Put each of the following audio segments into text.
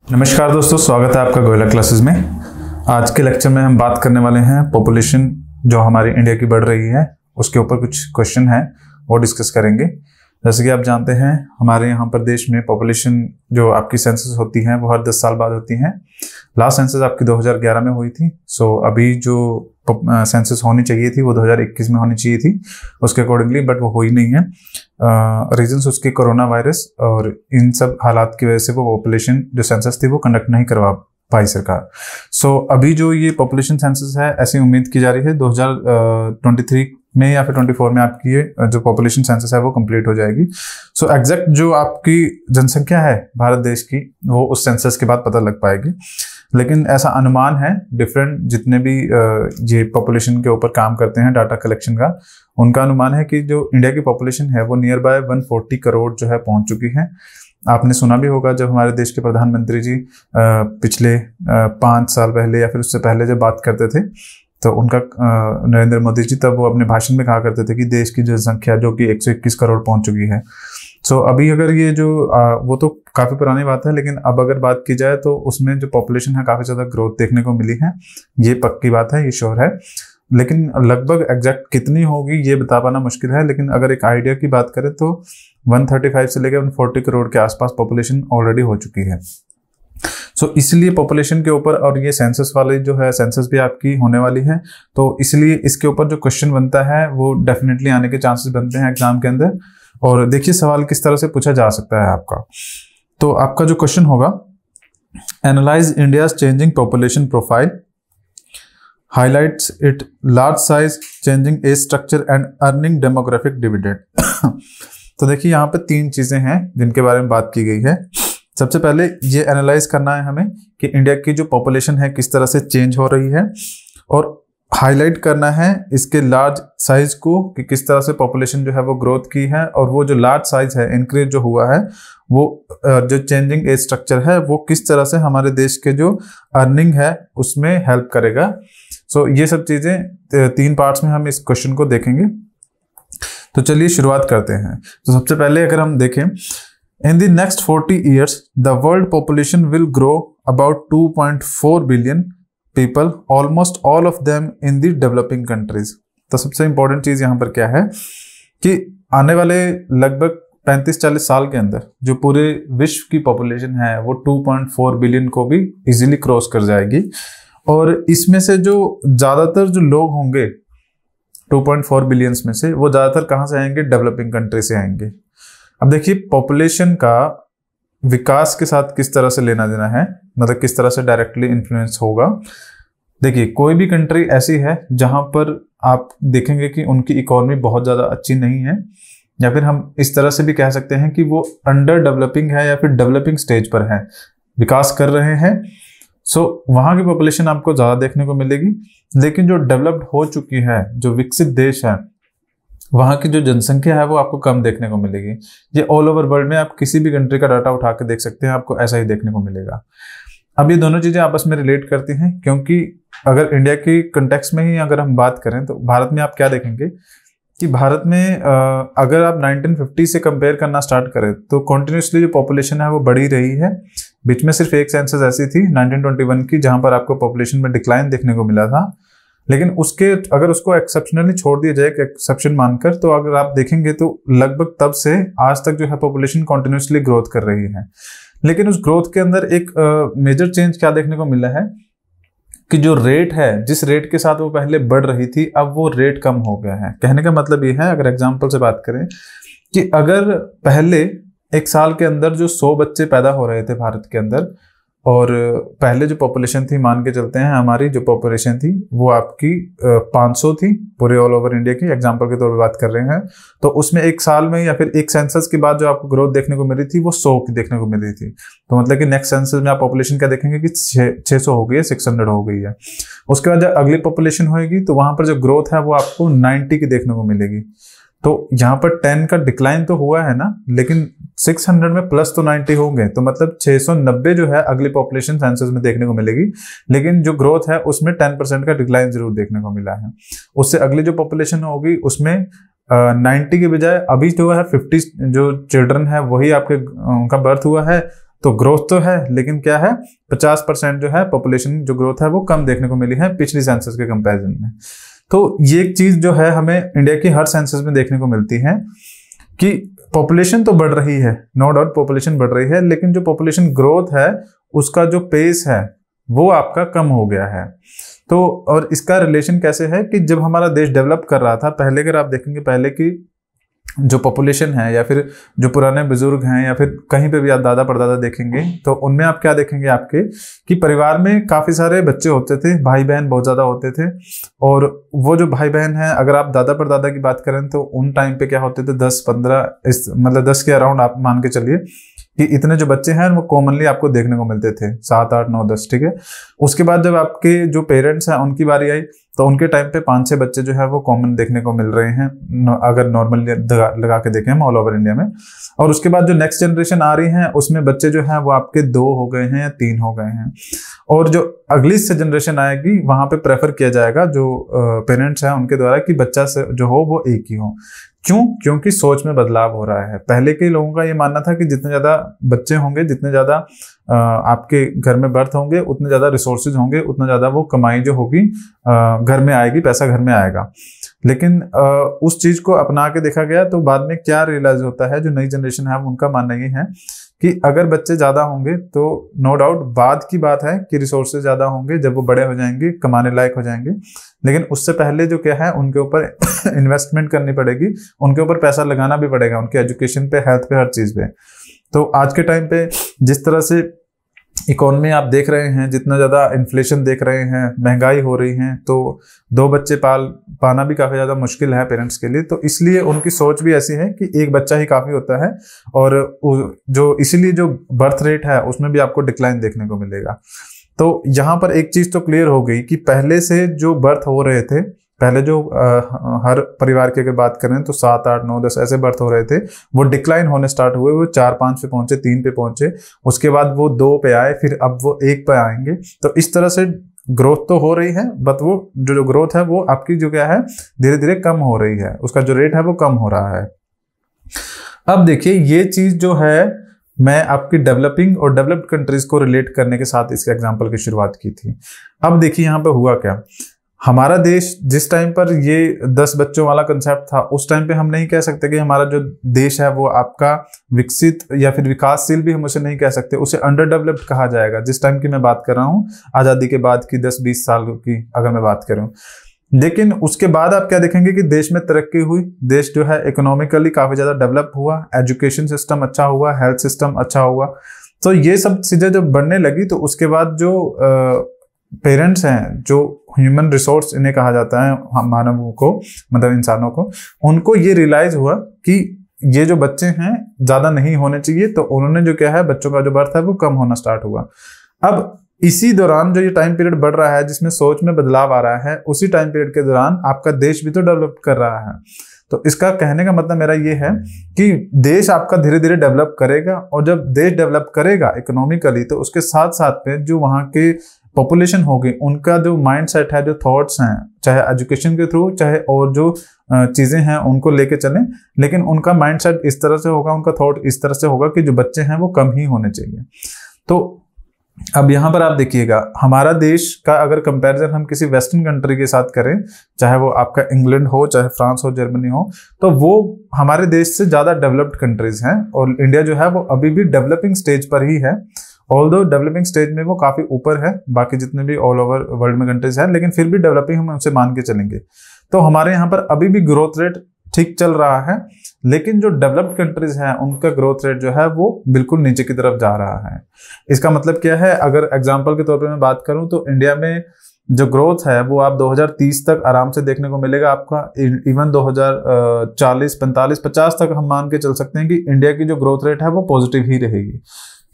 नमस्कार दोस्तों, स्वागत है आपका गोयला क्लासेस में। आज के लेक्चर में हम बात करने वाले हैं पॉपुलेशन जो हमारी इंडिया की बढ़ रही है उसके ऊपर कुछ क्वेश्चन है वो डिस्कस करेंगे। जैसे कि आप जानते हैं हमारे यहाँ पर देश में पॉपुलेशन जो आपकी सेंसस होती है वो हर 10 साल बाद होती हैं। लास्ट सेंसस आपकी 2011 में हुई थी। अभी जो सेंसस होनी चाहिए थी वो 2021 में होनी चाहिए थी उसके अकॉर्डिंगली, बट वो हुई नहीं है। रीजंस उसके कोरोना वायरस और इन सब हालात की वजह से वो पॉपुलेशन जो सेंसस थी वो कंडक्ट नहीं करवा पाई सरकार। अभी जो ये पॉपुलेशन सेंसस है ऐसी उम्मीद की जा रही है 2023 में या फिर 24 में आपकी ये जो पॉपुलेशन सेंसस है वो कंप्लीट हो जाएगी। एग्जैक्ट जो आपकी जनसंख्या है भारत देश की वो उस सेंसस के बाद पता लग पाएगी। लेकिन ऐसा अनुमान है, डिफरेंट जितने भी ये पॉपुलेशन के ऊपर काम करते हैं डाटा कलेक्शन का, उनका अनुमान है कि जो इंडिया की पॉपुलेशन है वो नियर बाय 140 करोड़ जो है पहुंच चुकी है। आपने सुना भी होगा जब हमारे देश के प्रधानमंत्री जी पिछले 5 साल पहले या फिर उससे पहले जब बात करते थे तो उनका नरेंद्र मोदी जी तब वो अपने भाषण में कहा करते थे कि देश की जनसंख्या जो कि 121 करोड़ पहुंच चुकी है। अभी अगर ये जो वो तो काफी पुरानी बात है, लेकिन अब अगर बात की जाए तो उसमें जो पॉपुलेशन है काफी ज्यादा ग्रोथ देखने को मिली है। ये पक्की बात है, ये श्योर है। लेकिन लगभग एग्जैक्ट कितनी होगी ये बता पाना मुश्किल है। लेकिन अगर एक आइडिया की बात करें तो 135 से लेकर 140 करोड़ के आसपास पॉपुलेशन ऑलरेडी हो चुकी है। इसलिए पॉपुलेशन के ऊपर, और ये सेंसस वाली जो है सेंसस भी आपकी होने वाली है, तो इसलिए इसके ऊपर जो क्वेश्चन बनता है वो डेफिनेटली आने के चांसेस बनते हैं एग्जाम के अंदर। और देखिए सवाल किस तरह से पूछा जा सकता है आपका। तो आपका जो क्वेश्चन होगा, analyse India's changing population profile, highlights it large size, changing age structure and earning demographic dividend. तो देखिए यहाँ पे 3 चीजें हैं जिनके बारे में बात की गई है। सबसे पहले ये एनालाइज करना है हमें कि इंडिया की जो पॉपुलेशन है किस तरह से चेंज हो रही है, और हाईलाइट करना है इसके लार्ज साइज को कि किस तरह से पॉपुलेशन जो है वो ग्रोथ की है, और वो जो लार्ज साइज है इंक्रीज जो हुआ है वो जो चेंजिंग एज स्ट्रक्चर है वो किस तरह से हमारे देश के जो अर्निंग है उसमें हेल्प करेगा। ये सब चीजें 3 पार्ट्स में हम इस क्वेश्चन को देखेंगे। तो चलिए शुरुआत करते हैं। तो सबसे पहले अगर हम देखें, in the next 40 years the world population will grow about 2.4 billion people, almost all of them in the developing countries। तो सबसे इंपॉर्टेंट चीज यहाँ पर क्या है कि आने वाले लगभग 35-40 साल के अंदर जो पूरे विश्व की पॉपुलेशन है वो 2.4 बिलियन को भी इजीली क्रॉस कर जाएगी। और इसमें से जो ज्यादातर जो लोग होंगे 2.4 बिलियंस में से, वो ज्यादातर कहाँ से आएंगे? डेवलपिंग कंट्री से आएंगे। अब देखिए पॉपुलेशन का विकास के साथ किस तरह से लेना देना है, मतलब किस तरह से डायरेक्टली इन्फ्लुएंस होगा। देखिए कोई भी कंट्री ऐसी है जहां पर आप देखेंगे कि उनकी इकोनॉमी बहुत ज्यादा अच्छी नहीं है, या फिर हम इस तरह से भी कह सकते हैं कि वो अंडर डेवलपिंग है या फिर डेवलपिंग स्टेज पर है, विकास कर रहे हैं। वहां की पॉपुलेशन आपको ज्यादा देखने को मिलेगी। लेकिन जो डेवलप्ड हो चुकी है, जो विकसित देश है, वहां की जो जनसंख्या है वो आपको कम देखने को मिलेगी। ये ऑल ओवर वर्ल्ड में आप किसी भी कंट्री का डाटा उठा के देख सकते हैं, आपको ऐसा ही देखने को मिलेगा। अब ये दोनों चीजें आपस में रिलेट करती हैं, क्योंकि अगर इंडिया की कंटेक्स्ट में ही अगर हम बात करें तो भारत में आप क्या देखेंगे कि भारत में अगर आप 1950 से कंपेयर करना स्टार्ट करें तो कॉन्टिन्यूसली जो पॉपुलेशन है वो बढ़ी रही है। बीच में सिर्फ एक सेंसस ऐसी थी 1921 की जहां पर आपको पॉपुलेशन में डिक्लाइन देखने को मिला था। लेकिन अगर उसको एक्सेप्शनली छोड़ दिया जाए, एक एक्सेप्शन मानकर, तो अगर आप देखेंगे तो लगभग तब से आज तक जो है पॉपुलेशन कॉन्टिन्यूसली ग्रोथ कर रही है। लेकिन उस ग्रोथ के अंदर एक मेजर चेंज क्या देखने को मिला है कि जो रेट है, जिस रेट के साथ वो पहले बढ़ रही थी, अब वो रेट कम हो गया है। कहने का मतलब ये है, अगर एग्जाम्पल से बात करें कि अगर पहले एक साल के अंदर जो 100 बच्चे पैदा हो रहे थे भारत के अंदर, और पहले जो पॉपुलेशन थी, मान के चलते हैं हमारी जो पॉपुलेशन थी वो आपकी 500 थी पूरे ऑल ओवर इंडिया की, एग्जांपल के तौर पे बात कर रहे हैं, तो उसमें एक साल में या फिर एक सेंसस के बाद जो आपको ग्रोथ देखने को मिली थी वो 100 की देखने को मिल रही थी। तो मतलब कि नेक्स्ट सेंसस में आप पॉपुलेशन क्या देखेंगे कि 600 हो गई है, 600 हो गई है। उसके बाद जब अगली पॉपुलेशन होगी तो वहां पर जो ग्रोथ है वो आपको 90 की देखने को मिलेगी। तो यहाँ पर 10 का डिक्लाइन तो हुआ है ना, लेकिन 600 में प्लस तो 90 होंगे, तो मतलब 690 जो है अगली पॉपुलेशन सेंसस में देखने को मिलेगी। लेकिन जो ग्रोथ है उसमें 10% का डिक्लाइन जरूर देखने को मिला है। उससे अगली जो पॉपुलेशन होगी उसमें 90 के बजाय अभी जो है 50 जो चिल्ड्रन है वही आपके उनका बर्थ हुआ है, तो ग्रोथ तो है, लेकिन क्या है, 50% जो है पॉपुलेशन जो ग्रोथ है वो कम देखने को मिली है पिछली सेंसस के कंपैरिजन में। तो ये एक चीज जो है हमें इंडिया की हर सेंसस में देखने को मिलती है कि पॉपुलेशन तो बढ़ रही है, नो डाउट पॉपुलेशन बढ़ रही है, लेकिन जो पॉपुलेशन ग्रोथ है उसका जो पेस है वो आपका कम हो गया है। तो और इसका रिलेशन कैसे है कि जब हमारा देश डेवलप कर रहा था, पहले अगर आप देखेंगे, पहले की जो पॉपुलेशन है या फिर जो पुराने बुजुर्ग हैं या फिर कहीं पे भी आप दादा परदादा देखेंगे तो उनमें आप क्या देखेंगे आपके कि परिवार में काफी सारे बच्चे होते थे, भाई बहन बहुत ज्यादा होते थे। और वो जो भाई बहन हैं, अगर आप दादा परदादा की बात करें तो उन टाइम पे क्या होते थे, 10-15 मतलब 10 के अराउंड आप मान के चलिए कि इतने जो बच्चे हैं वो कॉमनली आपको देखने को मिलते थे, 7, 8, 9, 10, ठीक है। उसके बाद जब आपके जो पेरेंट्स हैं उनकी बारी आई तो उनके टाइम पे 5-6 बच्चे जो है वो कॉमन देखने को मिल रहे हैं, अगर नॉर्मली लगा के देखें हम ऑल ओवर इंडिया में। और उसके बाद जो नेक्स्ट जनरेशन आ रही है उसमें बच्चे जो है वो आपके 2 हो गए हैं या 3 हो गए हैं। और जो अगली से जनरेशन आएगी वहां पे प्रेफर किया जाएगा जो पेरेंट्स हैं उनके द्वारा कि बच्चा जो हो वो एक ही हो। क्यों? क्योंकि सोच में बदलाव हो रहा है। पहले के लोगों का ये मानना था कि जितने ज्यादा बच्चे होंगे, जितने ज्यादा आपके घर में बर्थ होंगे, उतने ज्यादा रिसोर्सेज होंगे, उतना ज्यादा वो कमाई जो होगी घर में आएगी, पैसा घर में आएगा। लेकिन उस चीज को अपना के देखा गया तो बाद में क्या रियलाइज होता है, जो नई जनरेशन है उनका मानना ये है कि अगर बच्चे ज्यादा होंगे तो नो डाउट बाद की बात है कि रिसोर्सेज ज्यादा होंगे जब वो बड़े हो जाएंगे, कमाने लायक हो जाएंगे, लेकिन उससे पहले जो क्या है उनके ऊपर इन्वेस्टमेंट करनी पड़ेगी, उनके ऊपर पैसा लगाना भी पड़ेगा, उनके एजुकेशन पे, हेल्थ पे, हर चीज पे। तो आज के टाइम पे जिस तरह से इकोनॉमी आप देख रहे हैं, जितना ज्यादा इन्फ्लेशन देख रहे हैं, महंगाई हो रही है, तो 2 बच्चे पाना भी काफी ज्यादा मुश्किल है पेरेंट्स के लिए। तो इसलिए उनकी सोच भी ऐसी है कि एक बच्चा ही काफी होता है। और जो इसीलिए जो बर्थ रेट है उसमें भी आपको डिक्लाइन देखने को मिलेगा। तो यहाँ पर एक चीज तो क्लियर हो गई कि पहले से जो बर्थ हो रहे थे, पहले जो हर परिवार की अगर बात करें तो 7, 8, 9, 10 ऐसे बर्थ हो रहे थे, वो डिक्लाइन होने स्टार्ट हुए, वो 4, 5 पे पहुंचे, 3 पे पहुंचे, उसके बाद वो 2 पे आए, फिर अब वो 1 पे आएंगे। तो इस तरह से ग्रोथ तो हो रही है, बट वो जो ग्रोथ है वो आपकी जो क्या है धीरे धीरे कम हो रही है, उसका जो रेट है वो कम हो रहा है। अब देखिए ये चीज जो है मैं आपकी डेवलपिंग और डेवलप्ड कंट्रीज को रिलेट करने के साथ इसके एग्जांपल की शुरुआत की थी। अब देखिए यहाँ पे हुआ क्या, हमारा देश जिस टाइम पर ये 10 बच्चों वाला कंसेप्ट था, उस टाइम पे हम नहीं कह सकते कि हमारा जो देश है वो आपका विकसित या फिर विकासशील भी हम उसे नहीं कह सकते, उसे अंडर डेवलप्ड कहा जाएगा। जिस टाइम की मैं बात कर रहा हूँ, आज़ादी के बाद की 10-20 साल की अगर मैं बात करूँ। लेकिन उसके बाद आप क्या देखेंगे कि देश में तरक्की हुई, देश जो है इकोनॉमिकली काफी ज्यादा डेवलप हुआ, एजुकेशन सिस्टम अच्छा हुआ, हेल्थ सिस्टम अच्छा हुआ। तो ये सब चीजें जब बढ़ने लगी तो उसके बाद जो पेरेंट्स हैं, जो ह्यूमन रिसोर्स इन्हें कहा जाता है, मानवों को, मतलब इंसानों को, उनको ये रियलाइज हुआ कि ये जो बच्चे हैं ज्यादा नहीं होने चाहिए। तो उन्होंने जो क्या है बच्चों का जो बर्थ है वो कम होना स्टार्ट हुआ। अब इसी दौरान जो ये टाइम पीरियड बढ़ रहा है जिसमें सोच में बदलाव आ रहा है, उसी टाइम पीरियड के दौरान आपका देश भी तो डेवलप कर रहा है। तो इसका कहने का मतलब मेरा ये है कि देश आपका धीरे धीरे डेवलप करेगा, और जब देश डेवलप करेगा इकोनॉमिकली तो उसके साथ साथ में जो वहाँ के पॉपुलेशन होगी उनका जो माइंड सेट है, जो थॉट्स हैं, चाहे एजुकेशन के थ्रू चाहे और जो चीजें हैं उनको लेके चलें, लेकिन उनका माइंड सेट इस तरह से होगा, उनका थॉट इस तरह से होगा कि जो बच्चे हैं वो कम ही होने चाहिए। तो अब यहाँ पर आप देखिएगा हमारा देश का अगर कंपैरिजन हम किसी वेस्टर्न कंट्री के साथ करें, चाहे वो आपका इंग्लैंड हो, चाहे फ्रांस हो, जर्मनी हो, तो वो हमारे देश से ज्यादा डेवलप्ड कंट्रीज हैं। और इंडिया जो है वो अभी भी डेवलपिंग स्टेज पर ही है। ऑल्दो डेवलपिंग स्टेज में वो काफी ऊपर है बाकी जितने भी ऑल ओवर वर्ल्ड में कंट्रीज हैं, लेकिन फिर भी डेवलपिंग हम उनसे मान के चलेंगे। तो हमारे यहाँ पर अभी भी ग्रोथ रेट ठीक चल रहा है, लेकिन जो डेवलप्ड कंट्रीज हैं उनका ग्रोथ रेट जो है वो बिल्कुल नीचे की तरफ जा रहा है। इसका मतलब क्या है, अगर एग्जांपल के तौर पे मैं बात करूं तो इंडिया में जो ग्रोथ है वो आप 2030 तक आराम से देखने को मिलेगा आपका। इवन 2040, 45, 50 तक हम मान के चल सकते हैं कि इंडिया की जो ग्रोथ रेट है वो पॉजिटिव ही रहेगी।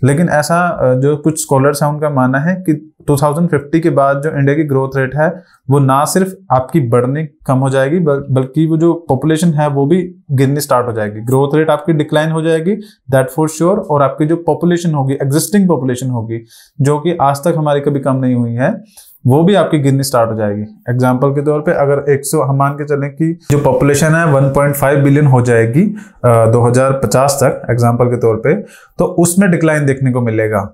लेकिन ऐसा जो कुछ स्कॉलर्स हैं उनका मानना है कि 2050 के बाद जो इंडिया की ग्रोथ रेट है वो ना सिर्फ आपकी बढ़ने कम हो जाएगी, बल्कि वो जो पॉपुलेशन है वो भी गिरनी स्टार्ट हो जाएगी। ग्रोथ रेट आपकी डिक्लाइन हो जाएगी, दैट फॉर श्योर। और आपकी जो पॉपुलेशन होगी, एग्जिस्टिंग पॉपुलेशन होगी, जो कि आज तक हमारी कभी कम नहीं हुई है, वो भी आपकी गिरनी स्टार्ट हो जाएगी। एग्जाम्पल के तौर पे अगर 100 हम मान के चलें कि जो पॉपुलेशन है 1.5 बिलियन हो जाएगी 2050 तक एग्जाम्पल के तौर पे, तो उसमें डिक्लाइन देखने को मिलेगा।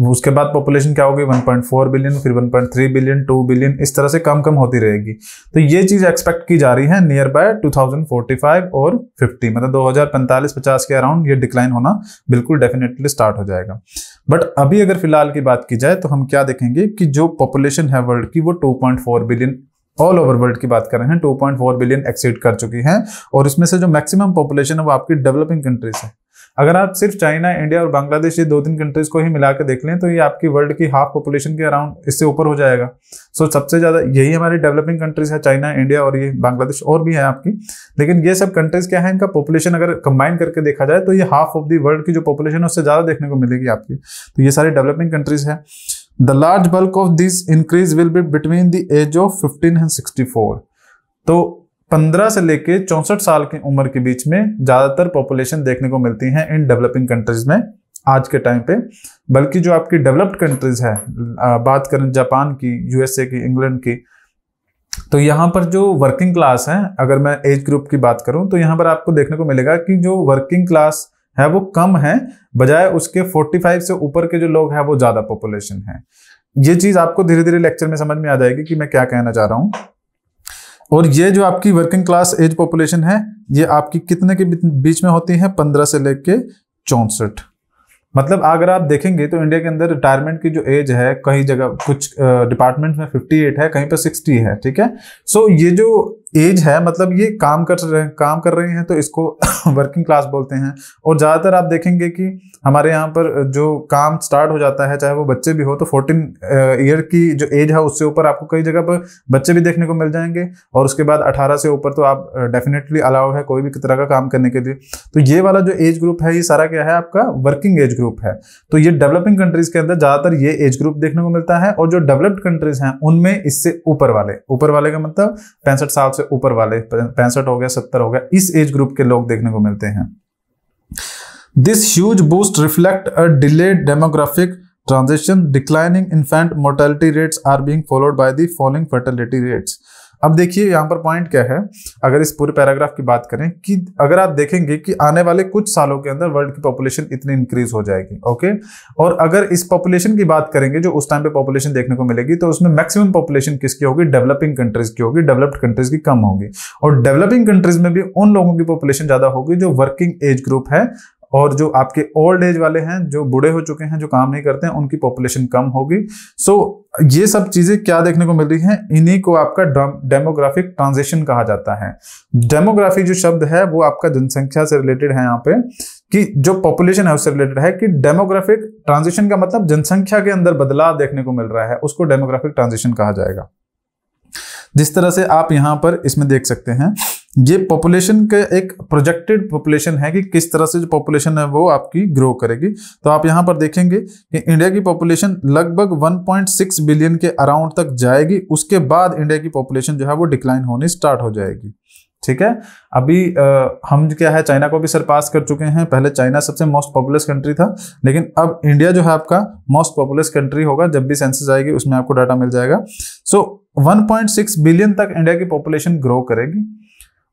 उसके बाद पॉपुलेशन क्या होगी 1.4 बिलियन, फिर 1.3 बिलियन, 2 बिलियन, इस तरह से कम कम होती रहेगी। तो ये चीज एक्सपेक्ट की जा रही है नियर बाय 2045 और 50, मतलब 2045-50 के अराउंड ये डिक्लाइन होना बिल्कुल डेफिनेटली स्टार्ट हो जाएगा। बट अभी अगर फिलहाल की बात की जाए तो हम क्या देखेंगे कि जो पॉपुलेशन है वर्ल्ड की वो 2.4 बिलियन ऑल ओवर वर्ल्ड की बात कर रहे हैं, 2.4 बिलियन एक्सीड कर चुकी है। और इसमें से जो मैक्सिमम पॉपुलेशन है वो आपकी डेवलपिंग कंट्रीज है। अगर आप सिर्फ चाइना, इंडिया और बांग्लादेश ये 2-3 कंट्रीज को ही मिला के देख लें तो ये आपकी वर्ल्ड की हाफ पॉपुलेशन के अराउंड इससे ऊपर हो जाएगा। सो सबसे ज्यादा यही हमारी डेवलपिंग कंट्रीज है, चाइना, इंडिया और ये बांग्लादेश और भी है आपकी। लेकिन ये सब कंट्रीज क्या है, इनका पॉपुलेशन अगर कंबाइन करके देखा जाए तो ये हाफ ऑफ द वर्ल्ड की जो पॉपुलेशन है उससे ज्यादा देखने को मिलेगी आपकी। तो ये सारी डेवलपिंग कंट्रीज है। The large bulk of this increase will be between the age of 15 and 64। तो 15 से लेके 64 साल की उम्र के बीच में ज्यादातर पॉपुलेशन देखने को मिलती है इन डेवलपिंग कंट्रीज में आज के टाइम पे। बल्कि जो आपकी डेवलप्ड कंट्रीज है, बात करें जापान की, यूएसए की, इंग्लैंड की, तो यहाँ पर जो वर्किंग क्लास है, अगर मैं एज ग्रुप की बात करूं तो यहाँ पर आपको देखने को मिलेगा कि जो वर्किंग क्लास है वो कम है, बजाय उसके 45 से ऊपर के जो लोग हैं वो ज्यादा पॉपुलेशन है। ये चीज आपको धीरे धीरे लेक्चर में समझ में आ जाएगी कि मैं क्या कहना चाह रहा हूं। और ये जो आपकी वर्किंग क्लास एज पॉपुलेशन है ये आपकी कितने के बीच में होती है, 15 से लेके 64। मतलब अगर आप देखेंगे तो इंडिया के अंदर रिटायरमेंट की जो एज है, कई जगह कुछ डिपार्टमेंट में 58 है, कहीं पर 60 है, ठीक है। सो ये जो एज है मतलब ये काम कर रहे हैं तो इसको वर्किंग क्लास बोलते हैं। और ज्यादातर आप देखेंगे कि हमारे यहाँ पर जो काम स्टार्ट हो जाता है, चाहे वो बच्चे भी हो, तो 14 ईयर की जो एज है उससे ऊपर आपको कई जगह पर बच्चे भी देखने को मिल जाएंगे। और उसके बाद 18 से ऊपर तो आप डेफिनेटली अलाउ है कोई भी तरह का काम करने के लिए। तो ये वाला जो एज ग्रुप है ये सारा क्या है, आपका वर्किंग एज ग्रुप है। तो ये डेवलपिंग कंट्रीज के अंदर ज्यादातर ये एज ग्रुप देखने को मिलता है। और जो डेवलप्ड कंट्रीज हैं उनमें इससे ऊपर वाले का मतलब 65 साल से ऊपर वाले, 65 हो गया, 70 हो गया, इस एज ग्रुप के लोग देखने को मिलते हैं। This huge boost reflect a delayed demographic transition, declining infant mortality rates are being followed by the following fertility rates. अब देखिए यहाँ पर पॉइंट क्या है, अगर इस पूरे पैराग्राफ की बात करें कि अगर आप देखेंगे कि आने वाले कुछ सालों के अंदर वर्ल्ड की पॉपुलेशन इतनी इंक्रीज हो जाएगी, ओके। और अगर इस पॉपुलेशन की बात करेंगे जो उस टाइम पे पॉपुलेशन देखने को मिलेगी, तो उसमें मैक्सिमम पॉपुलेशन किसकी होगी, डेवलपिंग कंट्रीज की होगी, डेवलप्ड कंट्रीज की कम होगी। और डेवलपिंग कंट्रीज में भी उन लोगों की पॉपुलेशन ज्यादा होगी जो वर्किंग एज ग्रुप है, और जो आपके ओल्ड एज वाले हैं, जो बूढ़े हो चुके हैं, जो काम नहीं करते हैं, उनकी पॉपुलेशन कम होगी। सो ये सब चीजें क्या देखने को मिल रही हैं, इन्हीं को आपका डेमोग्राफिक ट्रांजिशन कहा जाता है। डेमोग्राफी जो शब्द है वो आपका जनसंख्या से रिलेटेड है, यहाँ पे कि जो पॉपुलेशन है उससे रिलेटेड है। कि डेमोग्राफिक ट्रांजिशन का मतलब जनसंख्या के अंदर बदलाव देखने को मिल रहा है, उसको डेमोग्राफिक ट्रांजिशन कहा जाएगा। जिस तरह से आप यहां पर इसमें देख सकते हैं, ये पॉपुलेशन के एक प्रोजेक्टेड पॉपुलेशन है कि किस तरह से जो पॉपुलेशन है वो आपकी ग्रो करेगी। तो आप यहां पर देखेंगे कि इंडिया की पॉपुलेशन लगभग 1.6 बिलियन के अराउंड तक जाएगी। उसके बाद इंडिया की पॉपुलेशन जो है वो डिक्लाइन होनी स्टार्ट हो जाएगी, ठीक है। अभी हम क्या है, चाइना को भी सरपास कर चुके हैं। पहले चाइना सबसे मोस्ट पॉपुलस कंट्री था, लेकिन अब इंडिया जो है आपका मोस्ट पॉपुलस कंट्री होगा। जब भी सेंसस आएगी उसमें आपको डाटा मिल जाएगा। सो 1.6 बिलियन तक इंडिया की पॉपुलेशन ग्रो करेगी,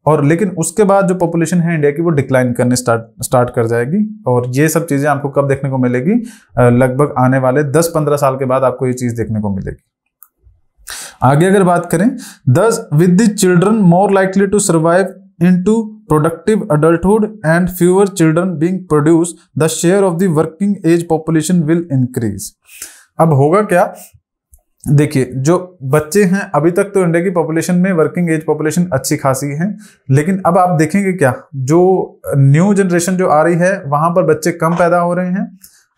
और लेकिन उसके बाद जो पॉपुलेशन है इंडिया की वो डिक्लाइन करने स्टार्ट कर जाएगी। और ये सब चीजें आपको कब देखने को मिलेगी, लगभग आने वाले 10-15 साल के बाद आपको ये चीज देखने को मिलेगी। आगे अगर बात करें, thus with the children more likely to survive into productive adulthood and fewer children being produced, the share of the working age population will increase। अब होगा क्या, देखिए जो बच्चे हैं, अभी तक तो इंडिया की पॉपुलेशन में वर्किंग एज पॉपुलेशन अच्छी खासी है, लेकिन अब आप देखेंगे क्या, जो न्यू जनरेशन जो आ रही है वहां पर बच्चे कम पैदा हो रहे हैं।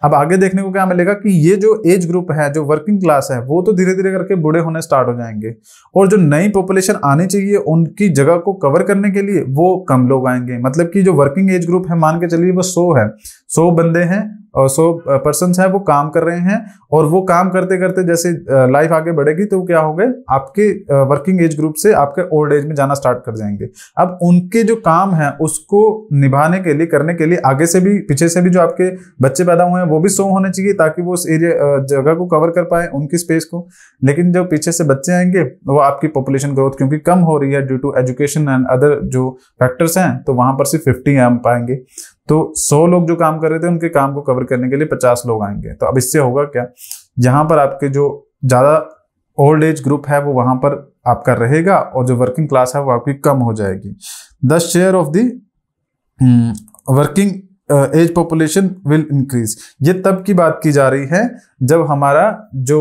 अब आगे देखने को क्या मिलेगा कि ये जो एज ग्रुप है, जो वर्किंग क्लास है, वो तो धीरे धीरे करके बूढ़े होने स्टार्ट हो जाएंगे, और जो नई पॉपुलेशन आनी चाहिए उनकी जगह को कवर करने के लिए वो कम लोग आएंगे। मतलब कि जो वर्किंग एज ग्रुप है, मान के चलिए वो 100 है, 100 बंदे हैं और 100 पर्सन्स हैं, वो काम कर रहे हैं। और वो काम करते करते जैसे लाइफ आगे बढ़ेगी तो क्या हो गए, आपके वर्किंग एज ग्रुप से आपके ओल्ड एज में जाना स्टार्ट कर जाएंगे। अब उनके जो काम है उसको निभाने के लिए, करने के लिए आगे से भी पीछे से भी जो आपके बच्चे पैदा हुए हैं वो भी 100 होने चाहिए ताकि वो उस एरिया जगह को कवर कर पाए, उनकी स्पेस को। लेकिन जो पीछे से बच्चे आएंगे वो आपकी पॉपुलेशन ग्रोथ क्योंकि कम हो रही है due to education and other जो फैक्टर्स हैं, तो वहां पर सिर्फ 50 आ पाएंगे। तो 100 लोग जो काम कर रहे थे उनके काम को कवर करने के लिए 50 लोग आएंगे। तो अब इससे होगा क्या, यहाँ पर आपके जो ज्यादा ओल्ड एज ग्रुप है वो वहां पर आपका रहेगा और जो वर्किंग क्लास है वो आपकी कम हो जाएगी। The share of the working age population will increase. ये तब की बात की जा रही है जब हमारा जो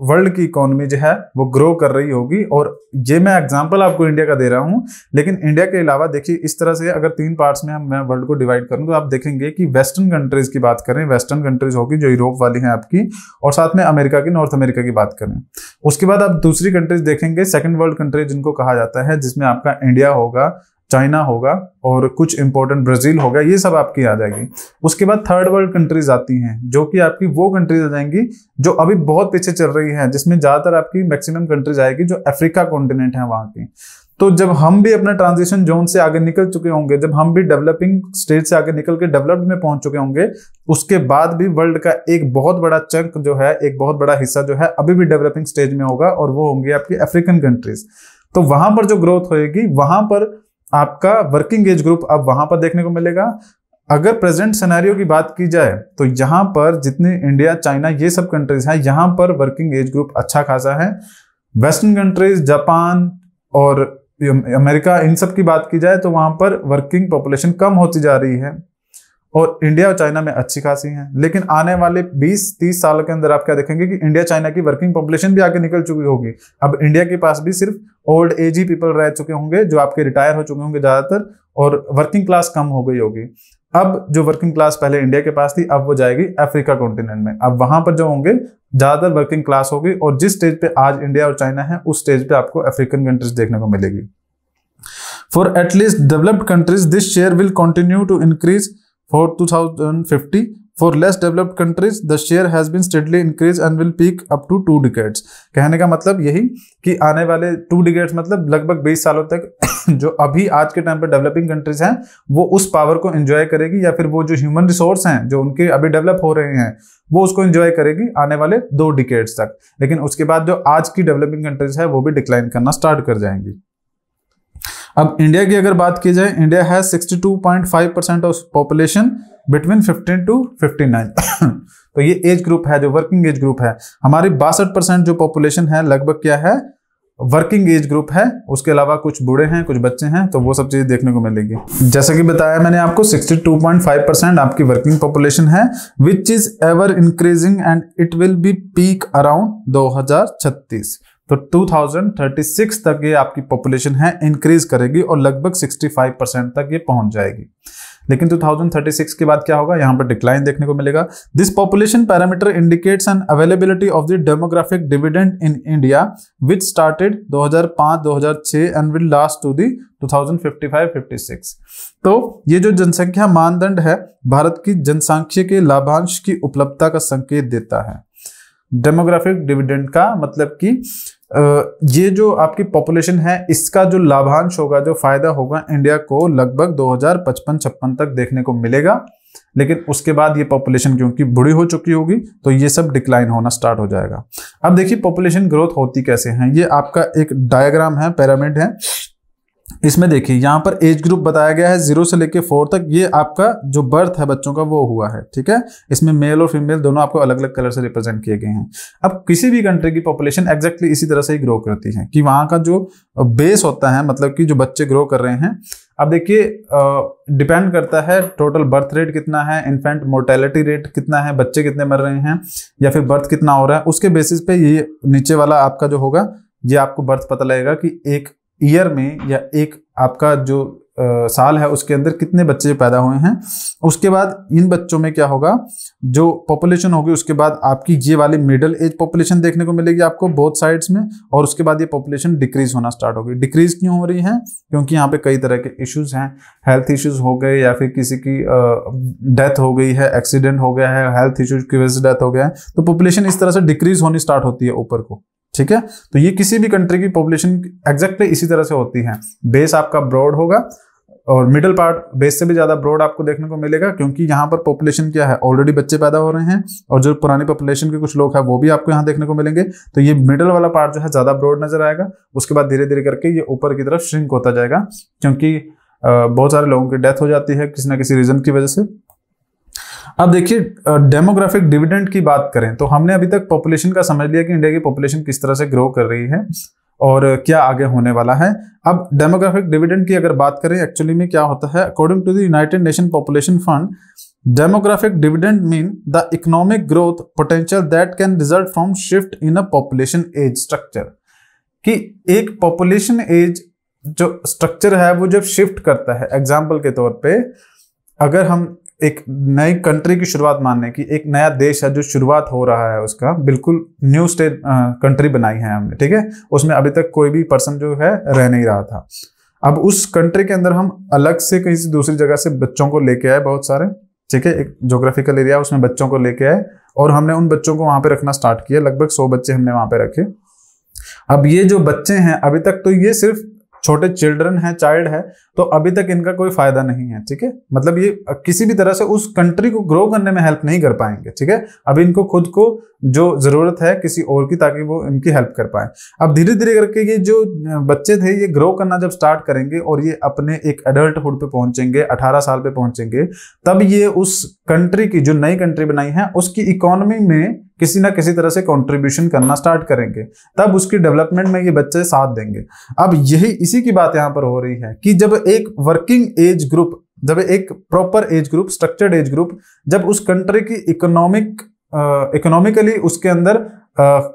वर्ल्ड की इकोनॉमी जो है वो ग्रो कर रही होगी। और ये मैं एग्जांपल आपको इंडिया का दे रहा हूं, लेकिन इंडिया के अलावा देखिए इस तरह से अगर 3 पार्ट्स में मैं वर्ल्ड को डिवाइड करूं तो आप देखेंगे कि वेस्टर्न कंट्रीज की बात करें, वेस्टर्न कंट्रीज होगी जो यूरोप वाली हैं आपकी, और साथ में अमेरिका की, नॉर्थ अमेरिका की बात करें। उसके बाद आप दूसरी कंट्रीज देखेंगे, सेकेंड वर्ल्ड कंट्रीज जिनको कहा जाता है, जिसमें आपका इंडिया होगा, चाइना होगा और कुछ इंपॉर्टेंट ब्राजील होगा, ये सब आपकी आ जाएगी। उसके बाद थर्ड वर्ल्ड कंट्रीज आती हैं जो कि आपकी वो कंट्रीज आ जाएंगी जो अभी बहुत पीछे चल रही हैं, जिसमें ज्यादातर आपकी मैक्सिमम कंट्रीज आएगी जो अफ्रीका कॉन्टिनेंट है वहां की। तो जब हम भी अपना ट्रांजिशन जोन से आगे निकल चुके होंगे, जब हम भी डेवलपिंग स्टेज से आगे निकल के डेवलप्ड में पहुंच चुके होंगे, उसके बाद भी वर्ल्ड का एक बहुत बड़ा चंक जो है, एक बहुत बड़ा हिस्सा जो है अभी भी डेवलपिंग स्टेज में होगा और वो होंगे आपकी अफ्रीकन कंट्रीज। तो वहां पर जो ग्रोथ होएगी वहां पर आपका वर्किंग एज ग्रुप अब वहां पर देखने को मिलेगा। अगर प्रेजेंट सिनेरियो की बात की जाए तो यहां पर जितने इंडिया, चाइना, ये सब कंट्रीज हैं, यहां पर वर्किंग एज ग्रुप अच्छा खासा है। वेस्टर्न कंट्रीज, जापान और अमेरिका, इन सब की बात की जाए तो वहां पर वर्किंग पॉपुलेशन कम होती जा रही है और इंडिया और चाइना में अच्छी खासी है। लेकिन आने वाले 20-30 साल के अंदर आप क्या देखेंगे कि इंडिया चाइना की वर्किंग पॉपुलेशन भी आगे निकल चुकी होगी। अब इंडिया के पास भी सिर्फ ओल्ड एज ही पीपल रह चुके होंगे जो आपके रिटायर हो चुके होंगे ज्यादातर, और वर्किंग क्लास कम हो गई होगी। अब जो वर्किंग क्लास पहले इंडिया के पास थी अब वो जाएगी अफ्रीका कॉन्टिनेंट में। अब वहां पर जो होंगे ज्यादातर वर्किंग क्लास होगी और जिस स्टेज पे आज इंडिया और चाइना है उस स्टेज पे आपको अफ्रीकन कंट्रीज देखने को मिलेगी। For at least developed countries this share will continue to increase for 2050. For less developed countries, the share has been steadily increased and will peak up to 2 decades. कहने का मतलब यही कि आने वाले 2 decades मतलब लगभग 20 सालों तक जो अभी आज के टाइम पे डेवलपिंग कंट्रीज हैं वो उस पावर को एंजॉय करेगी, या फिर वो जो ह्यूमन रिसोर्स हैं जो उनके अभी डेवलप हो रहे हैं वो उसको एंजॉय करेगी आने वाले 2 डिकेड्स तक। लेकिन उसके बाद जो आज की डेवलपिंग कंट्रीज है वो भी डिक्लाइन करना स्टार्ट कर जाएंगी। अब इंडिया की अगर बात की जाए, इंडिया है 62.5% ऑफ पॉपुलेशन बिटवीन 15 to 59 तो ये एज ग्रुप है जो वर्किंग एज ग्रुप है। हमारी 62% जो पॉपुलेशन है लगभग क्या है, वर्किंग एज ग्रुप है। उसके अलावा कुछ बूढ़े हैं, कुछ बच्चे हैं, तो वो सब चीजें देखने को मिलेगी। जैसा कि बताया मैंने आपको 62.5% आपकी वर्किंग पॉपुलेशन है, which is ever increasing and it will be peak around 2036। तो 2036 तक ये आपकी पॉपुलेशन है इंक्रीज करेगी और लगभग 65% तक ये पहुंच जाएगी। लेकिन 2036 के बाद क्या होगा, यहां पर डिक्लाइन देखने को मिलेगा। This population parameter indicates an availability of the demographic dividend in India which started 2005-2006 and will last to the 2055-56। तो ये जो जनसंख्या मानदंड है भारत की जनसांख्यिकीय के लाभांश की उपलब्धता का संकेत देता है। डेमोग्राफिक डिविडेंड का मतलब कि ये जो आपकी पॉपुलेशन है इसका जो लाभांश होगा, जो फायदा होगा इंडिया को लगभग 2055-56 तक देखने को मिलेगा। लेकिन उसके बाद ये पॉपुलेशन क्योंकि बुढ़ी हो चुकी होगी तो ये सब डिक्लाइन होना स्टार्ट हो जाएगा। अब देखिए पॉपुलेशन ग्रोथ होती कैसे है, ये आपका एक डायग्राम है, पिरामिड है। इसमें देखिए यहाँ पर एज ग्रुप बताया गया है 0 से लेके 4 तक। ये आपका जो बर्थ है बच्चों का वो हुआ है, ठीक है। इसमें मेल और फीमेल दोनों आपको अलग अलग कलर से रिप्रेजेंट किए गए हैं। अब किसी भी कंट्री की पॉपुलेशन एग्जैक्टली इसी तरह से ही ग्रो करती है कि वहाँ का जो बेस होता है, मतलब कि जो बच्चे ग्रो कर रहे हैं। अब देखिए डिपेंड करता है टोटल बर्थ रेट कितना है, इन्फेंट मोर्टेलिटी रेट कितना है, बच्चे कितने मर रहे हैं, या फिर बर्थ कितना हो रहा है। उसके बेसिस पे ये नीचे वाला आपका जो होगा ये आपको बर्थ पता लगेगा कि एक ईयर में या एक आपका जो साल है उसके अंदर कितने बच्चे पैदा हुए हैं। उसके बाद इन बच्चों में क्या होगा, जो पॉपुलेशन होगी उसके बाद आपकी ये वाली मिडिल एज पॉपुलेशन देखने को मिलेगी आपको बोथ साइड्स में, और उसके बाद ये पॉपुलेशन डिक्रीज होना स्टार्ट होगी। डिक्रीज क्यों हो रही है, क्योंकि यहाँ पे कई तरह के इश्यूज हैं, हेल्थ इश्यूज हो गए या फिर किसी की डेथ हो गई है, एक्सीडेंट हो गया है, हेल्थ इश्यूज की वजह से डेथ हो गया है, तो पॉपुलेशन इस तरह से डिक्रीज होनी स्टार्ट होती है ऊपर को, ठीक है। तो ये किसी भी कंट्री की पॉपुलेशन एग्जैक्टली इसी तरह से होती है। बेस आपका ब्रॉड होगा, और मिडिल पार्ट बेस से भी ज़्यादा ब्रॉड आपको देखने को मिलेगा, क्योंकि यहाँ पर पॉपुलेशन क्या है, ऑलरेडी बच्चे पैदा हो रहे हैं और जो पुरानी पॉपुलेशन के कुछ लोग हैं वो भी आपको यहाँ देखने को मिलेंगे। तो ये मिडिल वाला पार्ट जो है ज़्यादा ब्रॉड नजर आएगा। उसके बाद धीरे धीरे करके ये ऊपर की तरफ श्रिंक होता जाएगा, क्योंकि बहुत सारे लोगों की डेथ हो जाती है किसी ना किसी रीजन की वजह से। अब देखिए डेमोग्राफिक डिविडेंड की बात करें तो हमने अभी तक पॉपुलेशन का समझ लिया कि इंडिया की पॉपुलेशन किस तरह से ग्रो कर रही है और क्या आगे होने वाला है। अब डेमोग्राफिक डिविडेंड की अगर बात करें एक्चुअली में क्या होता है, according to the United Nation population fund, demographic dividend mean the economic growth potential that can result from shift in a population age structure. कि एक पॉपुलेशन एज जो स्ट्रक्चर है वो जब शिफ्ट करता है, एग्जाम्पल के तौर पे अगर हम एक नई कंट्री की शुरुआत मानने की, एक नया देश है जो शुरुआत हो रहा है उसका, बिल्कुल न्यू स्टेट कंट्री बनाई है हमने, ठीक है, उसमें अभी तक कोई भी पर्सन जो है रह नहीं रहा था। अब उस कंट्री के अंदर हम अलग से कहीं दूसरी जगह से बच्चों को लेके आए बहुत सारे, ठीक है, एक ज्योग्राफिकल एरिया उसमें बच्चों को लेके आए और हमने उन बच्चों को वहां पे रखना स्टार्ट किया। लगभग 100 बच्चे हमने वहां पे रखे। अब ये जो बच्चे हैं अभी तक तो ये सिर्फ छोटे चिल्ड्रन है, चाइल्ड है, तो अभी तक इनका कोई फायदा नहीं है, ठीक है, मतलब ये किसी भी तरह से उस कंट्री को ग्रो करने में हेल्प नहीं कर पाएंगे, ठीक है। अभी इनको खुद को जो जरूरत है किसी और की, ताकि वो इनकी हेल्प कर पाए। अब धीरे धीरे करके ये जो बच्चे थे ये ग्रो करना जब स्टार्ट करेंगे और ये अपने एक एडल्टहुड पे पहुंचेंगे, 18 साल पे पहुंचेंगे, तब ये उस कंट्री की जो नई कंट्री बनाई है उसकी इकोनॉमी में किसी ना किसी तरह से कंट्रीब्यूशन करना स्टार्ट करेंगे, तब उसकी डेवलपमेंट में ये बच्चे साथ देंगे। अब यही इसी की बात यहाँ पर हो रही है कि जब एक वर्किंग एज ग्रुप, जब एक proper age group, structured age group जब उस कंट्री की इकोनॉमिकली उसके अंदर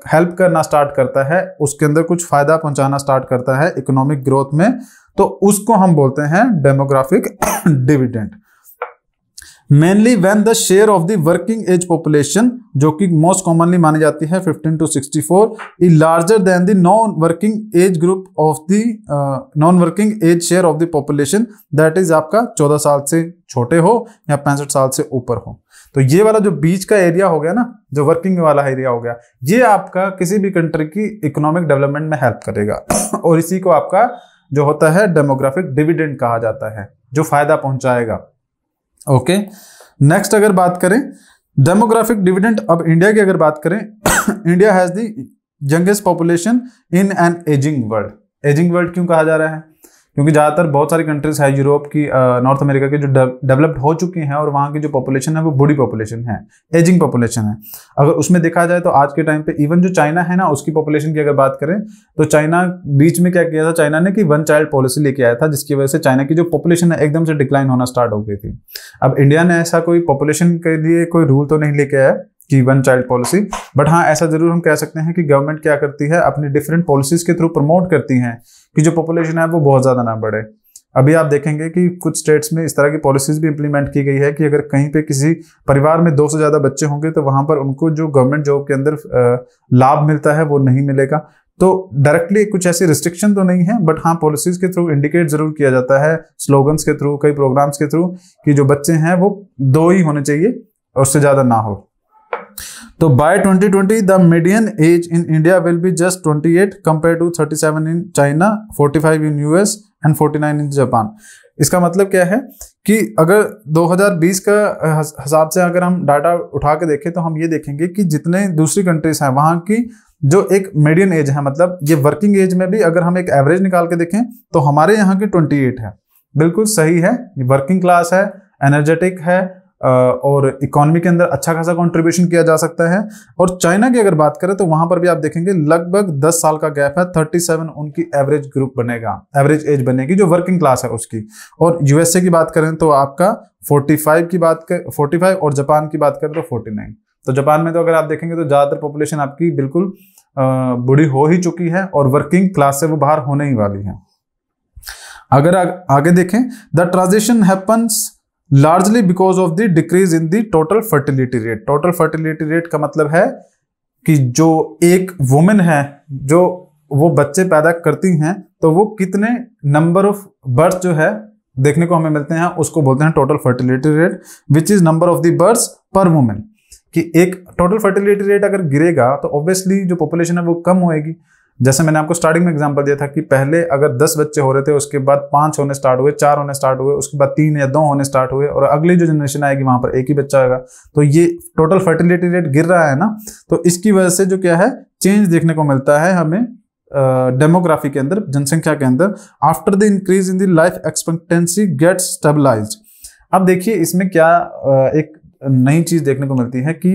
हेल्प करना स्टार्ट करता है, उसके अंदर कुछ फायदा पहुंचाना स्टार्ट करता है इकोनॉमिक ग्रोथ में, तो उसको हम बोलते हैं demographic dividend. Mainly when the share of the working age population, जो कि मोस्ट कॉमनली मानी जाती है 15 to 64, is larger than the non working age group of the non working age share of the population, that is आपका 14 साल से छोटे हो या 65 साल से ऊपर हो। तो ये वाला जो बीच का एरिया हो गया ना, जो वर्किंग वाला एरिया हो गया, ये आपका किसी भी कंट्री की इकोनॉमिक डेवलपमेंट में हेल्प करेगा और इसी को आपका जो होता है डेमोग्राफिक डिविडेंड कहा जाता है, जो फायदा पहुंचाएगा। ओके, नेक्स्ट अगर बात करें डेमोग्राफिक डिविडेंड, अब इंडिया की अगर बात करें India has the youngest population in an ageing world. Ageing world क्यों कहा जा रहा है? क्योंकि ज़्यादातर बहुत सारी कंट्रीज है यूरोप की, नॉर्थ अमेरिका की, जो डेवलप्ड हो चुकी हैं और वहाँ की जो पॉपुलेशन है वो बूढ़ी पॉपुलेशन है, एजिंग पॉपुलेशन है। अगर उसमें देखा जाए तो आज के टाइम पे इवन जो चाइना है ना, उसकी पॉपुलेशन की अगर बात करें तो चाइना बीच में क्या किया था, चाइना ने कि 1 चाइल्ड पॉलिसी लेके आया था, जिसकी वजह से चाइना की जो पॉपुलेशन है एकदम से डिक्लाइन होना स्टार्ट हो गई थी। अब इंडिया ने ऐसा कोई पॉपुलेशन के लिए कोई रूल तो नहीं लेके आया कि 1 चाइल्ड पॉलिसी, बट हाँ ऐसा जरूर हम कह सकते हैं कि गवर्नमेंट क्या करती है, अपनी डिफरेंट पॉलिसीज के थ्रू प्रमोट करती हैं कि जो पॉपुलेशन है वो बहुत ज़्यादा ना बढ़े। अभी आप देखेंगे कि कुछ स्टेट्स में इस तरह की पॉलिसीज भी इंप्लीमेंट की गई है कि अगर कहीं पे किसी परिवार में 2 से ज़्यादा बच्चे होंगे तो वहाँ पर उनको जो गवर्नमेंट जॉब के अंदर लाभ मिलता है वो नहीं मिलेगा। तो डायरेक्टली कुछ ऐसी रिस्ट्रिक्शन तो नहीं है, बट हाँ पॉलिसीज के थ्रू इंडिकेट जरूर किया जाता है, स्लोगन्स के थ्रू, कई प्रोग्राम्स के थ्रू, कि जो बच्चे हैं वो 2 ही होने चाहिए और उससे ज़्यादा ना हो। तो by 2020 the median age in India will be just 28 compare to 37 in China, 45 in US and 49 in Japan. इसका मतलब क्या है कि अगर 2020 का हिसाब से अगर हम डाटा उठा के देखें तो हम ये देखेंगे कि जितने दूसरी कंट्रीज हैं वहाँ की जो एक मीडियन एज है, मतलब ये वर्किंग एज में भी अगर हम एक एवरेज निकाल के देखें तो हमारे यहाँ की 28 है। बिल्कुल सही है, वर्किंग क्लास है, एनर्जेटिक है और इकोनॉमी के अंदर अच्छा खासा कंट्रीब्यूशन किया जा सकता है। और चाइना की अगर बात करें तो वहां पर भी आप देखेंगे लगभग 10 साल का गैप है, 37 उनकी एवरेज ग्रुप बनेगा, एवरेज एज बनेगी जो वर्किंग क्लास है उसकी। और यूएसए की बात करें तो आपका 45 और जापान की बात करें तो 49। तो जापान में तो अगर आप देखेंगे तो ज्यादातर पॉपुलेशन आपकी बिल्कुल बूढ़ी हो ही चुकी है और वर्किंग क्लास से वो बाहर होने ही वाली है। अगर आगे देखें, the transition happens largely because of the decrease in the total fertility rate. Total fertility rate का मतलब है कि जो एक वुमेन है जो वो बच्चे पैदा करती हैं तो वो कितने नंबर ऑफ बर्थ जो है देखने को हमें मिलते हैं, उसको बोलते हैं total fertility rate, which is number of the births per women. कि एक टोटल फर्टिलिटी रेट अगर गिरेगा तो ऑब्वियसली जो पॉपुलेशन है वो कम होएगी। जैसे मैंने आपको स्टार्टिंग में एग्जांपल दिया था कि पहले अगर 10 बच्चे हो रहे थे, उसके बाद 5 होने स्टार्ट हुए, 4 होने स्टार्ट हुए, उसके बाद 3 या 2 होने स्टार्ट हुए, और अगली जो जनरेशन आएगी वहां पर एक ही बच्चा आएगा, तो ये टोटल फर्टिलिटी रेट गिर रहा है ना। तो इसकी वजह से जो क्या है, चेंज देखने को मिलता है हमें डेमोग्राफी के अंदर, जनसंख्या के अंदर। After the increase in the life expectancy gets stabilised. अब देखिए इसमें क्या एक नई चीज देखने को मिलती है कि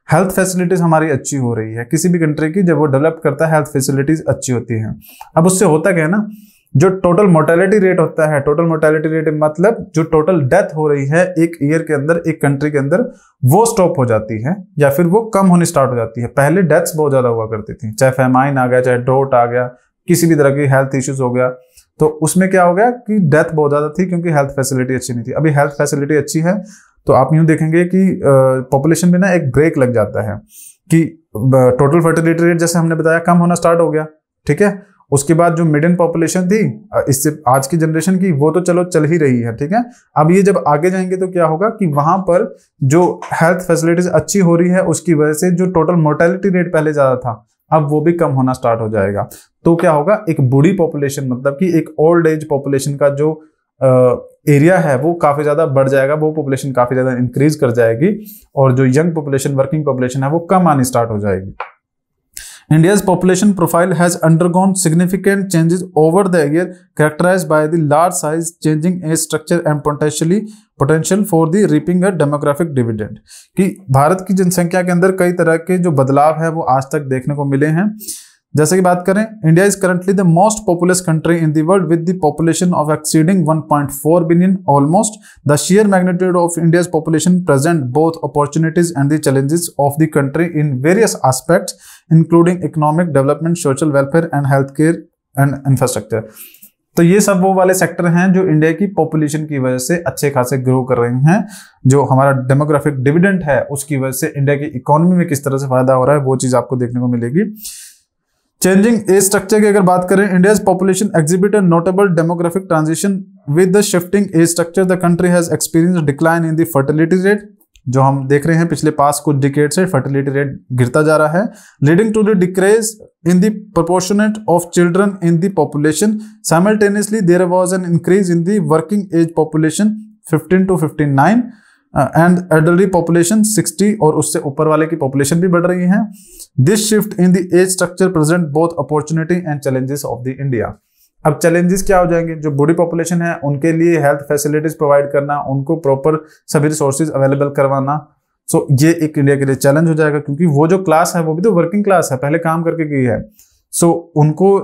हेल्थ फैसिलिटीज हमारी अच्छी हो रही है। किसी भी कंट्री की जब वो डेवलप करता है, हेल्थ फैसिलिटीज अच्छी होती हैं। अब उससे होता क्या है ना, जो टोटल मोर्टेलिटी रेट होता है, टोटल मोर्टेलिटी रेट मतलब जो टोटल डेथ हो रही है एक ईयर के अंदर, एक कंट्री के अंदर, वो स्टॉप हो जाती है या फिर वो कम होनी स्टार्ट हो जाती है। पहले डेथ्स बहुत ज्यादा हुआ करती थी, चाहे फेमाइन आ गया, चाहे ड्रोट आ गया, किसी भी तरह की हेल्थ इश्यूज हो गया, तो उसमें क्या हो गया कि डेथ बहुत ज्यादा थी क्योंकि हेल्थ फैसिलिटी अच्छी नहीं थी। अभी हेल्थ फैसिलिटी अच्छी है तो आप यूं देखेंगे कि पॉपुलेशन में ना एक ब्रेक लग जाता है कि टोटल फर्टिलिटी रेट जैसे हमने बताया कम होना स्टार्ट हो गया, ठीक है। उसके बाद जो मिडियन पॉपुलेशन थी इससे आज की जनरेशन की, वो तो चलो चल ही रही है, ठीक है। अब ये जब आगे जाएंगे तो क्या होगा कि वहां पर जो हेल्थ फैसिलिटीज अच्छी हो रही है उसकी वजह से जो टोटल मोर्टेलिटी रेट पहले ज्यादा था अब वो भी कम होना स्टार्ट हो जाएगा। तो क्या होगा, एक बूढ़ी पॉपुलेशन मतलब कि एक ओल्ड एज पॉपुलेशन का जो एरिया है वो काफी ज्यादा बढ़ जाएगा, वो पॉपुलेशन काफी ज्यादा इंक्रीज कर जाएगी, और जो यंग पॉपुलेशन, वर्किंग पॉपुलेशन है वो कम आनी स्टार्ट हो जाएगी। India's population profile has undergone significant changes over the year, characterized by the large size, changing age structure and potential for the reaping a demographic dividend। कि भारत की जनसंख्या के अंदर कई तरह के जो बदलाव है वो आज तक देखने को मिले हैं। जैसे कि बात करें, India is currently the most populous country in the world with the population of exceeding 1.4 billion almost. The share magnitude of India's population present both opportunities and the challenges of the country in various aspects including economic development, social welfare and health care and infrastructure. तो ये सब वो वाले sector हैं जो India की population की वजह से अच्छे खासे ग्रो कर रहे हैं। जो हमारा डेमोग्राफिक डिविडेंड है उसकी वजह से इंडिया की इकोनॉमी में किस तरह से फायदा हो रहा है वो चीज आपको देखने को मिलेगी। चेंजिंग एज स्ट्रक्चर की अगर बात करें, India's population exhibit a notable demographic transition with the shifting age structure. The country has experienced decline in the fertility rate. जो हम देख रहे हैं पिछले पास कुछ डिकेड से फर्टिलिटी रेट गिरता जा रहा है, leading to the decrease in the proportionate of children in the population. Simultaneously there was an increase in the working age population 15 to 59 and elderly population 60, और उससे ऊपर वाले की पॉपुलेशन भी बढ़ रही है। This shift in the age structure present both opportunity and challenges of the India. अब चैलेंजेस क्या हो जाएंगे, जो बूढ़ी पॉपुलेशन है उनके लिए हेल्थ फैसिलिटीज प्रोवाइड करना, उनको प्रॉपर सभी रिसोर्सेज अवेलेबल करवाना। सो ये एक इंडिया के लिए चैलेंज हो जाएगा क्योंकि वो जो क्लास है वो भी तो वर्किंग क्लास है, पहले काम करके गई है। सो उनको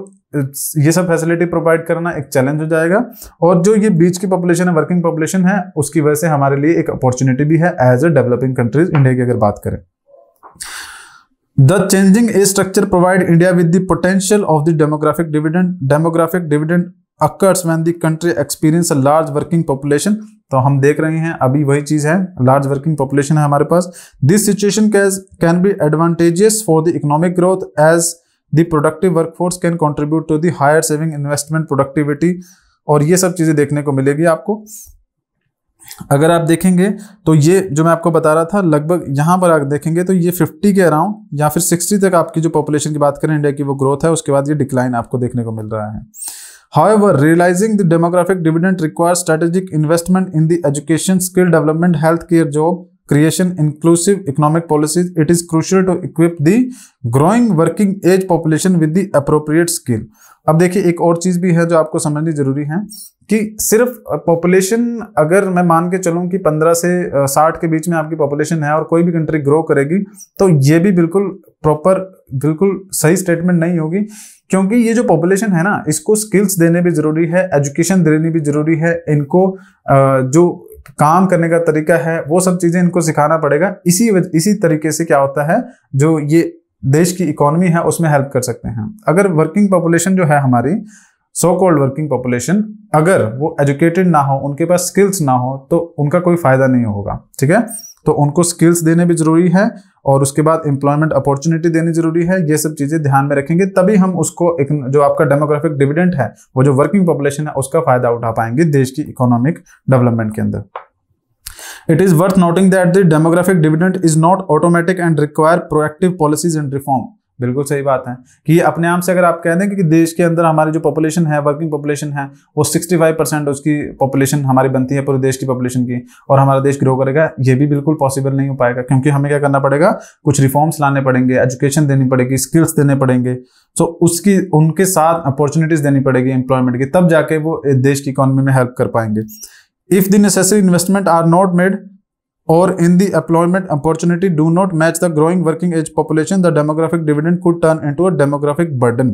ये सब फैसिलिटी प्रोवाइड करना एक चैलेंज हो जाएगा। और जो ये बीच की पॉपुलेशन है, वर्किंग पॉपुलेशन है, उसकी वजह से हमारे लिए एक अपॉर्चुनिटी भी है as a developing countries India की अगर बात करें। The changing age structure provide India with the potential of the demographic dividend. Demographic dividend occurs when the country experience a large working population. तो हम देख रहे हैं अभी वही चीज है, large working population है हमारे पास। This situation can be advantageous for the economic growth as the productive workforce can contribute to the higher saving, investment, productivity, और ये सब चीजें देखने को मिलेगी आपको। अगर आप देखेंगे तो ये जो मैं आपको बता रहा था, लगभग यहाँ पर आप देखेंगे तो ये 50 के अराउंड या फिर 60 तक आपकी जो पॉपुलेशन की बात करें इंडिया की वो ग्रोथ है, उसके बाद ये डिक्लाइन आपको देखने को मिल रहा है। However, realizing the demographic dividend requires strategic investment in the education, skill development, healthcare, job creation, inclusive economic policies. It is crucial to equip the growing working age population with the appropriate skill. अब देखिए एक और चीज भी है जो आपको समझनी जरूरी है कि सिर्फ पॉपुलेशन अगर मैं मान के चलूं कि 15 से 60 के बीच में आपकी पॉपुलेशन है और कोई भी कंट्री ग्रो करेगी, तो ये भी बिल्कुल प्रॉपर, बिल्कुल सही स्टेटमेंट नहीं होगी, क्योंकि ये जो पॉपुलेशन है ना, इसको स्किल्स देने भी जरूरी है, एजुकेशन देनी भी जरूरी है, इनको जो काम करने का तरीका है वो सब चीजें इनको सिखाना पड़ेगा। इसी तरीके से क्या होता है, जो ये देश की इकोनॉमी है उसमें हेल्प कर सकते हैं। अगर वर्किंग पॉपुलेशन जो है हमारी, सो कॉल्ड वर्किंग पॉपुलेशन, अगर वो एजुकेटेड ना हो, उनके पास स्किल्स ना हो, तो उनका कोई फायदा नहीं होगा, ठीक है। तो उनको स्किल्स देने भी जरूरी है और उसके बाद एम्प्लॉयमेंट अपॉर्चुनिटी देनी जरूरी है। ये सब चीजें ध्यान में रखेंगे तभी हम उसको एक जो आपका डेमोग्राफिक डिविडेंड है, वो जो वर्किंग पॉपुलेशन है, उसका फायदा उठा पाएंगे देश की इकोनॉमिक डेवलपमेंट के अंदर। It is worth noting that the demographic dividend is not automatic and require proactive policies and reform. बिल्कुल सही बात है कि ये अपने आप से अगर आप कह दें कि देश के अंदर हमारी जो पॉपुलेशन है, वर्किंग पॉपुलेशन है, वो 65% उसकी पॉपुलेशन हमारी बनती है पूरे देश की पॉपुलेशन की, और हमारा देश ग्रो करेगा, ये भी बिल्कुल पॉसिबल नहीं हो पाएगा, क्योंकि हमें क्या करना पड़ेगा, कुछ रिफॉर्म्स लाने पड़ेंगे, एजुकेशन देनी पड़ेगी, स्किल्स देने पड़ेंगे, सो उसकी उनके साथ अपॉर्चुनिटीज देनी पड़ेगी एम्प्लॉयमेंट की, तब जाके वो देश की इकोनॉमी में हेल्प कर पाएंगे। If the necessary investment are not made or in the employment opportunity do not match the growing working age population, the demographic dividend could turn into a demographic burden।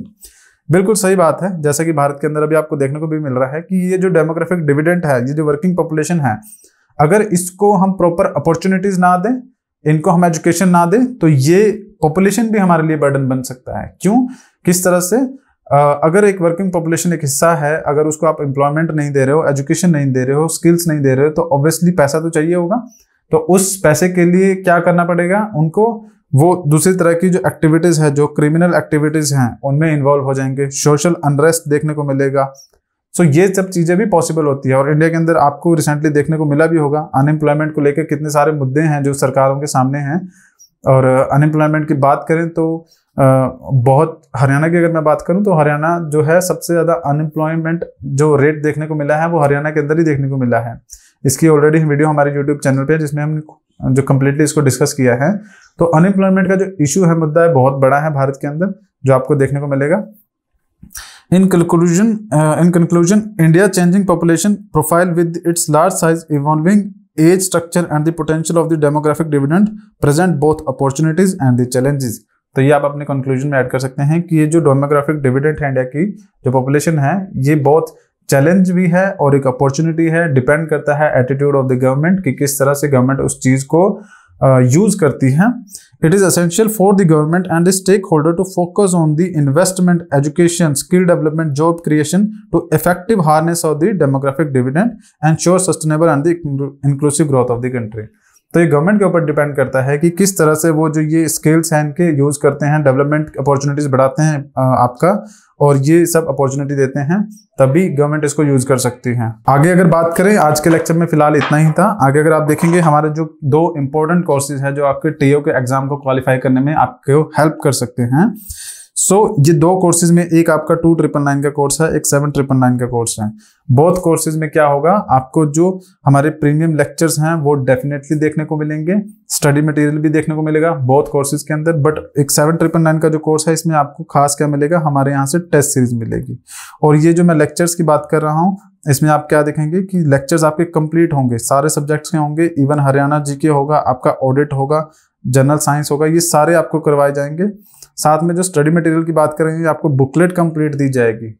बिल्कुल सही बात है, जैसा कि भारत के अंदर अभी आपको देखने को भी मिल रहा है कि ये जो डेमोग्राफिक डिविडेंड है, ये जो वर्किंग पॉपुलेशन है, अगर इसको हम प्रॉपर अपॉर्चुनिटीज ना दें, इनको हम एजुकेशन ना दें, तो ये पॉपुलेशन भी हमारे लिए बर्डन बन सकता है। क्यों, किस तरह से? अगर एक वर्किंग पॉपुलेशन एक हिस्सा है, अगर उसको आप एम्प्लॉयमेंट नहीं दे रहे हो, एजुकेशन नहीं दे रहे हो, स्किल्स नहीं दे रहे हो, तो ऑब्वियसली पैसा तो चाहिए होगा, तो उस पैसे के लिए क्या करना पड़ेगा उनको, वो दूसरी तरह की जो एक्टिविटीज है, जो क्रिमिनल एक्टिविटीज हैं, उनमें इन्वॉल्व हो जाएंगे, सोशल अनरेस्ट देखने को मिलेगा। सो ये सब चीजें भी पॉसिबल होती है। और इंडिया के अंदर आपको रिसेंटली देखने को मिला भी होगा, अनएम्प्लॉयमेंट को लेकर कितने सारे मुद्दे हैं जो सरकारों के सामने हैं। और अनएम्प्लॉयमेंट की बात करें तो बहुत, हरियाणा की अगर मैं बात करूं तो हरियाणा जो है सबसे ज्यादा अनएम्प्लॉयमेंट जो रेट देखने को मिला है वो हरियाणा के अंदर ही देखने को मिला है। इसकी ऑलरेडी वीडियो हमारे यूट्यूब चैनल पे है जिसमें हमने जो कम्प्लीटली इसको डिस्कस किया है। तो अनएम्प्लॉयमेंट का जो इशू है, मुद्दा है, बहुत बड़ा है भारत के अंदर, जो आपको देखने को मिलेगा। In conclusion, India changing population profile with its large size, evolving age structure and the potential of the demographic dividend present both opportunities and the challenges। तो ये आप अपने कंक्लूजन में ऐड कर सकते हैं कि ये जो डेमोग्राफिक डिविडेंड है इंडिया की जो पॉपुलेशन है, ये बहुत चैलेंज भी है और एक अपॉर्चुनिटी है। डिपेंड करता है एटीट्यूड ऑफ द गवर्नमेंट कि किस तरह से गवर्नमेंट उस चीज को यूज करती है। It is essential for the government and the stakeholder to focus on the investment, education, skill development, job creation to effective harness of the demographic dividend and sure sustainable and the inclusive growth of the country. तो ये government के ऊपर depend करता है कि किस तरह से वो जो ये स्किल्स हैं इनके यूज करते हैं, डेवलपमेंट अपॉर्चुनिटीज बढ़ाते हैं आपका, और ये सब अपॉर्चुनिटी देते हैं, तभी गवर्नमेंट इसको यूज कर सकती है। आगे अगर बात करें, आज के लेक्चर में फिलहाल इतना ही था। आगे अगर आप देखेंगे हमारे जो 2 इंपॉर्टेंट कोर्सेज है जो आपके टीओ के एग्जाम को क्वालिफाई करने में आपको हेल्प कर सकते हैं। ये 2 कोर्सेज में, एक आपका 2999 का कोर्स है, एक 7999 का कोर्स है। बोथ कोर्सेज में क्या होगा, आपको जो हमारे प्रीमियम लेक्चर्स हैं वो डेफिनेटली देखने को मिलेंगे, स्टडी मटेरियल भी देखने को मिलेगा बोथ कोर्सेज के अंदर। बट एक 7999 का जो कोर्स है, इसमें आपको खास क्या मिलेगा, हमारे यहाँ से टेस्ट सीरीज मिलेगी। और ये जो मैं लेक्चर्स की बात कर रहा हूँ, इसमें आप क्या देखेंगे कि लेक्चर्स आपके कंप्लीट होंगे, सारे सब्जेक्ट्स के होंगे, इवन हरियाणा जीके होगा, आपका ऑडिट होगा, जनरल साइंस होगा, ये सारे आपको करवाए जाएंगे। साथ में जो स्टडी मटेरियल की बात करेंगे, आपको बुकलेट कंप्लीट दी जाएगी,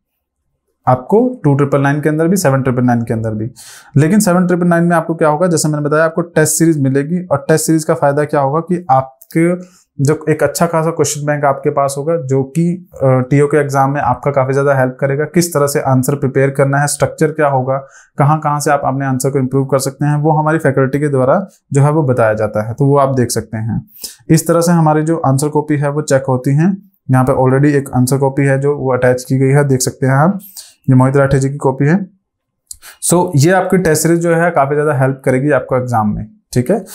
आपको 2999 के अंदर भी, 7999 के अंदर भी। लेकिन 7999 में आपको क्या होगा, जैसे मैंने बताया, आपको टेस्ट सीरीज मिलेगी। और टेस्ट सीरीज का फायदा क्या होगा कि आपके जो एक अच्छा खासा क्वेश्चन बैंक आपके पास होगा, जो कि टीओ के एग्जाम में आपका काफी ज्यादा हेल्प करेगा। किस तरह से आंसर प्रिपेयर करना है, स्ट्रक्चर क्या होगा, कहाँ से आप अपने आंसर को इंप्रूव कर सकते हैं, वो हमारी फैकल्टी के द्वारा जो है वो बताया जाता है, तो वो आप देख सकते हैं। इस तरह से हमारी जो आंसर कॉपी है वो चेक होती है। यहाँ पे ऑलरेडी एक आंसर कॉपी है जो वो अटैच की गई है, देख सकते हैं आप, ये मोहित राठे जी की कॉपी है। ये आपकी टेस्ट सीरीज जो है काफी ज्यादा हेल्प करेगी आपको एग्जाम में, ठीक है।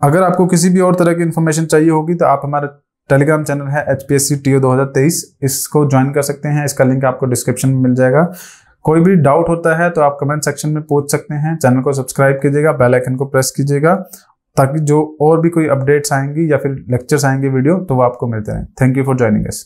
अगर आपको किसी भी और तरह की इन्फॉर्मेशन चाहिए होगी तो आप हमारा टेलीग्राम चैनल है HPSC TO 2023, इसको ज्वाइन कर सकते हैं। इसका लिंक आपको डिस्क्रिप्शन में मिल जाएगा। कोई भी डाउट होता है तो आप कमेंट सेक्शन में पूछ सकते हैं। चैनल को सब्सक्राइब कीजिएगा, बेल आइकन को प्रेस कीजिएगा, ताकि जो और भी कोई अपडेट्स आएंगी या फिर लेक्चर्स आएंगे वीडियो, तो वो आपको मिलते रहें। Thank you for joining us.